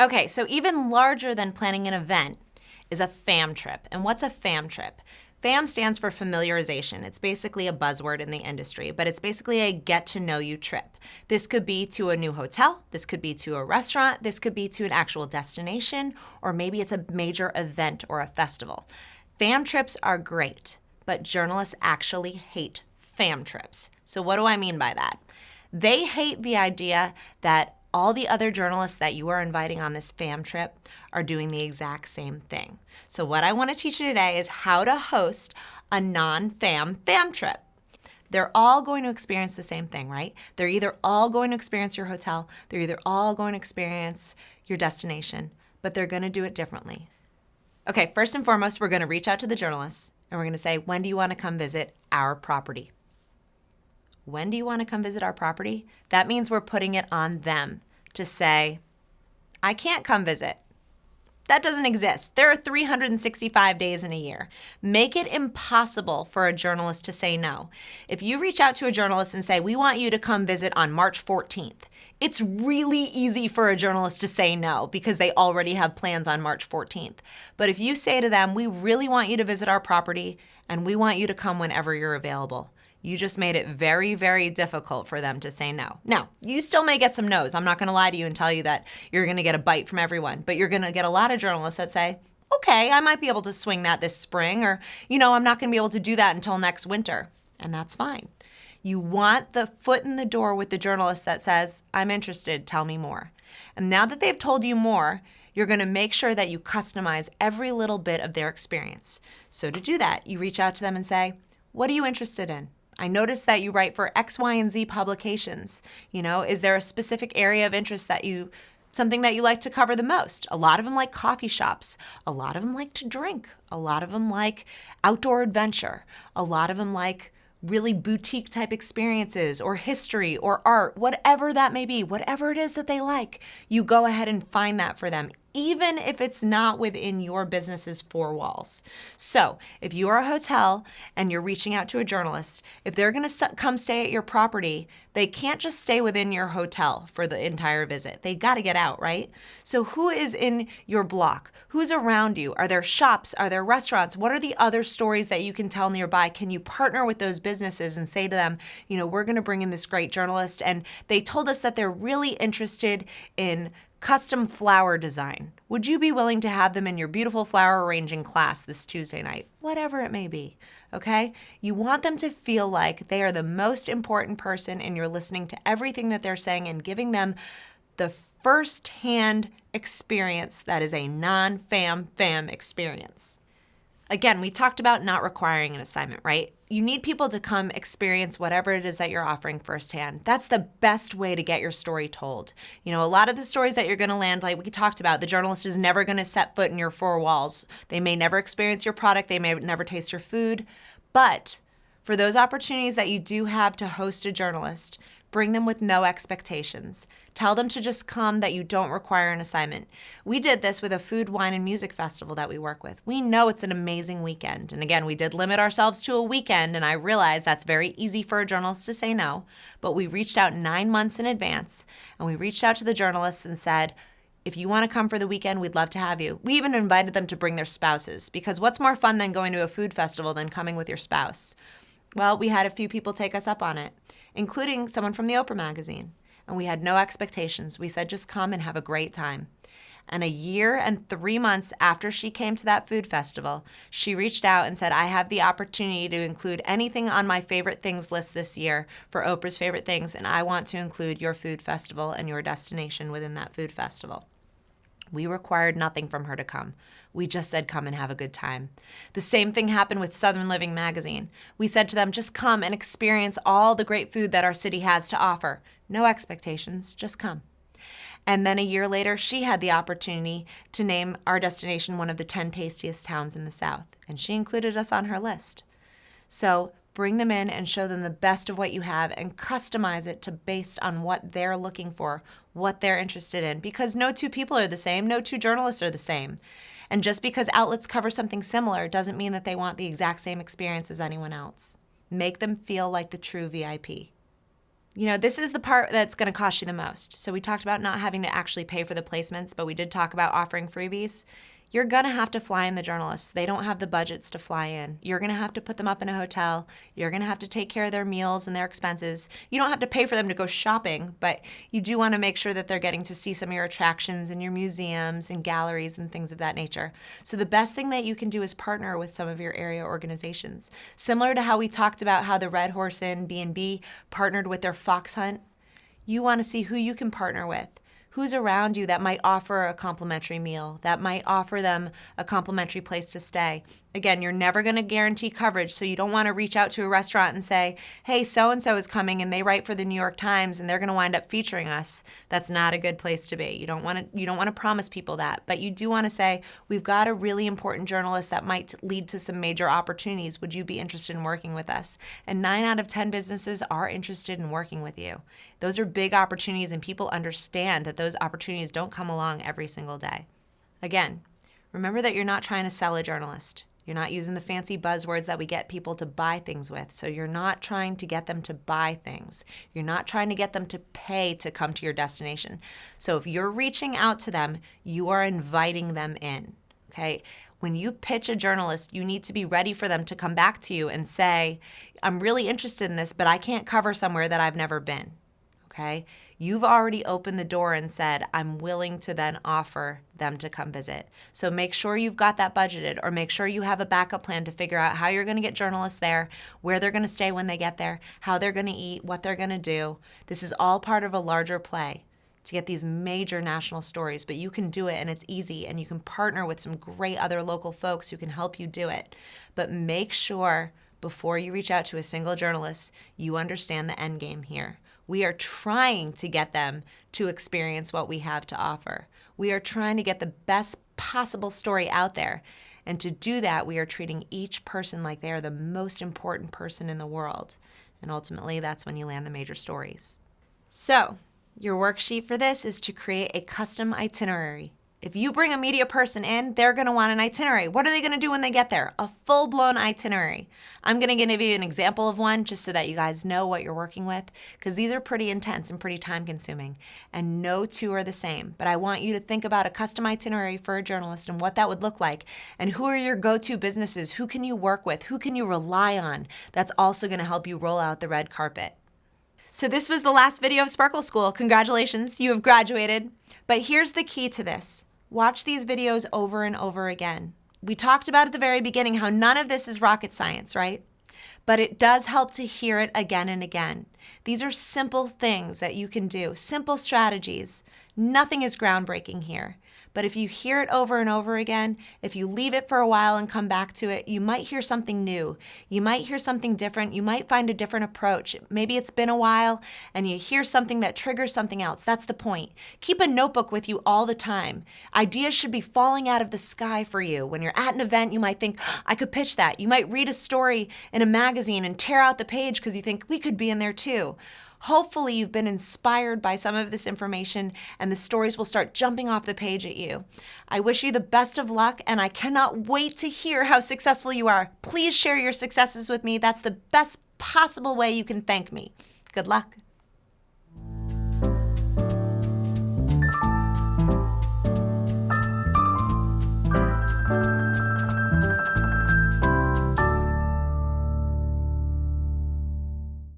Okay, so even larger than planning an event is a FAM trip. And what's a FAM trip? FAM stands for familiarization. It's basically a buzzword in the industry, but it's basically a get-to-know-you trip. This could be to a new hotel, this could be to a restaurant, this could be to an actual destination, or maybe it's a major event or a festival. FAM trips are great, but journalists actually hate FAM trips. So what do I mean by that? They hate the idea that all the other journalists that you are inviting on this FAM trip are doing the exact same thing. So what I want to teach you today is how to host a non-FAM FAM trip. They're all going to experience the same thing, right? They're either all going to experience your hotel, they're either all going to experience your destination, but they're going to do it differently. Okay, first and foremost, we're going to reach out to the journalists and we're going to say, when do you want to come visit our property? When do you want to come visit our property? That means we're putting it on them to say, I can't come visit. That doesn't exist. There are 365 days in a year. Make it impossible for a journalist to say no. If you reach out to a journalist and say, we want you to come visit on March 14th, it's really easy for a journalist to say no because they already have plans on March 14th. But if you say to them, we really want you to visit our property and we want you to come whenever you're available, you just made it very, very difficult for them to say no. Now, you still may get some no's. I'm not going to lie to you and tell you that you're going to get a bite from everyone, but you're going to get a lot of journalists that say, okay, I might be able to swing that this spring, or, I'm not going to be able to do that until next winter. And that's fine. You want the foot in the door with the journalist that says, I'm interested, tell me more. And now that they've told you more, you're going to make sure that you customize every little bit of their experience. So to do that, you reach out to them and say, what are you interested in? I noticed that you write for X, Y, and Z publications. Is there a specific area of interest something that you like to cover the most? A lot of them like coffee shops. A lot of them like to drink. A lot of them like outdoor adventure. A lot of them like really boutique type experiences or history or art, whatever that may be, whatever it is that they like, you go ahead and find that for them, even if it's not within your business's four walls. So if you are a hotel and you're reaching out to a journalist, if they're going to come stay at your property, they can't just stay within your hotel for the entire visit. They got to get out, right? So who is in your block? Who's around you? Are there shops? Are there restaurants? What are the other stories that you can tell nearby? Can you partner with those businesses and say to them, we're going to bring in this great journalist, and they told us that they're really interested in custom flower design. Would you be willing to have them in your beautiful flower arranging class this Tuesday night? Whatever it may be, okay? You want them to feel like they are the most important person and you're listening to everything that they're saying and giving them the first-hand experience that is a non-FAM experience. Again, we talked about not requiring an assignment, right? You need people to come experience whatever it is that you're offering firsthand. That's the best way to get your story told. A lot of the stories that you're going to land, like we talked about, the journalist is never going to set foot in your four walls. They may never experience your product. They may never taste your food. But for those opportunities that you do have to host a journalist, bring them with no expectations. Tell them to just come, that you don't require an assignment. We did this with a food, wine, and music festival that we work with. We know it's an amazing weekend. And again, we did limit ourselves to a weekend, and I realize that's very easy for a journalist to say no. But we reached out 9 months in advance, and we reached out to the journalists and said, if you want to come for the weekend, we'd love to have you. We even invited them to bring their spouses, because what's more fun than going to a food festival than coming with your spouse? Well, we had a few people take us up on it, including someone from the Oprah magazine. And we had no expectations. We said, just come and have a great time. And a year and 3 months after she came to that food festival, she reached out and said, I have the opportunity to include anything on my favorite things list this year for Oprah's favorite things, and I want to include your food festival and your destination within that food festival. We required nothing from her to come. We just said, come and have a good time. The same thing happened with Southern Living magazine. We said to them, just come and experience all the great food that our city has to offer. No expectations, just come. And then a year later, she had the opportunity to name our destination one of the 10 tastiest towns in the South, and she included us on her list. So bring them in and show them the best of what you have and customize it to based on what they're looking for, what they're interested in, because no two people are the same, no two journalists are the same. And just because outlets cover something similar doesn't mean that they want the exact same experience as anyone else. Make them feel like the true VIP. This is the part that's going to cost you the most. So we talked about not having to actually pay for the placements, but we did talk about offering freebies. You're going to have to fly in the journalists. They don't have the budgets to fly in. You're going to have to put them up in a hotel. You're going to have to take care of their meals and their expenses. You don't have to pay for them to go shopping, but you do want to make sure that they're getting to see some of your attractions and your museums and galleries and things of that nature. So the best thing that you can do is partner with some of your area organizations. Similar to how we talked about how the Red Horse Inn B&B partnered with their fox hunt, you want to see who you can partner with. Who's around you that might offer a complimentary meal, that might offer them a complimentary place to stay. Again, you're never going to guarantee coverage, so you don't want to reach out to a restaurant and say, hey, so-and-so is coming and they write for the New York Times and they're going to wind up featuring us. That's not a good place to be. You don't want to promise people that, but you do want to say, we've got a really important journalist that might lead to some major opportunities. Would you be interested in working with us? And 9 out of 10 businesses are interested in working with you. Those are big opportunities, and people understand that those opportunities don't come along every single day. Again, remember that you're not trying to sell a journalist. You're not using the fancy buzzwords that we get people to buy things with. So you're not trying to get them to buy things. You're not trying to get them to pay to come to your destination. So if you're reaching out to them, you are inviting them in, okay? When you pitch a journalist, you need to be ready for them to come back to you and say, I'm really interested in this, but I can't cover somewhere that I've never been. Okay? You've already opened the door and said, I'm willing to then offer them to come visit. So make sure you've got that budgeted, or make sure you have a backup plan to figure out how you're going to get journalists there, where they're going to stay when they get there, how they're going to eat, what they're going to do. This is all part of a larger play to get these major national stories, but you can do it and it's easy, and you can partner with some great other local folks who can help you do it. But make sure before you reach out to a single journalist, you understand the end game here. We are trying to get them to experience what we have to offer. We are trying to get the best possible story out there. And to do that, we are treating each person like they are the most important person in the world. And ultimately, that's when you land the major stories. So, your worksheet for this is to create a custom itinerary. If you bring a media person in, they're going to want an itinerary. What are they going to do when they get there? A full-blown itinerary. I'm going to give you an example of one just so that you guys know what you're working with, because these are pretty intense and pretty time-consuming, and no two are the same. But I want you to think about a custom itinerary for a journalist and what that would look like, and who are your go-to businesses? Who can you work with? Who can you rely on? That's also going to help you roll out the red carpet. So this was the last video of Sparkle School. Congratulations, you have graduated. But here's the key to this. Watch these videos over and over again. We talked about at the very beginning how none of this is rocket science, right? But it does help to hear it again and again. These are simple things that you can do, simple strategies. Nothing is groundbreaking here. But if you hear it over and over again, if you leave it for a while and come back to it, you might hear something new. You might hear something different. You might find a different approach. Maybe it's been a while and you hear something that triggers something else. That's the point. Keep a notebook with you all the time. Ideas should be falling out of the sky for you. When you're at an event, you might think, I could pitch that. You might read a story in a magazine and tear out the page because you think, we could be in there too. Hopefully you've been inspired by some of this information and the stories will start jumping off the page at you. I wish you the best of luck, and I cannot wait to hear how successful you are. Please share your successes with me. That's the best possible way you can thank me. Good luck.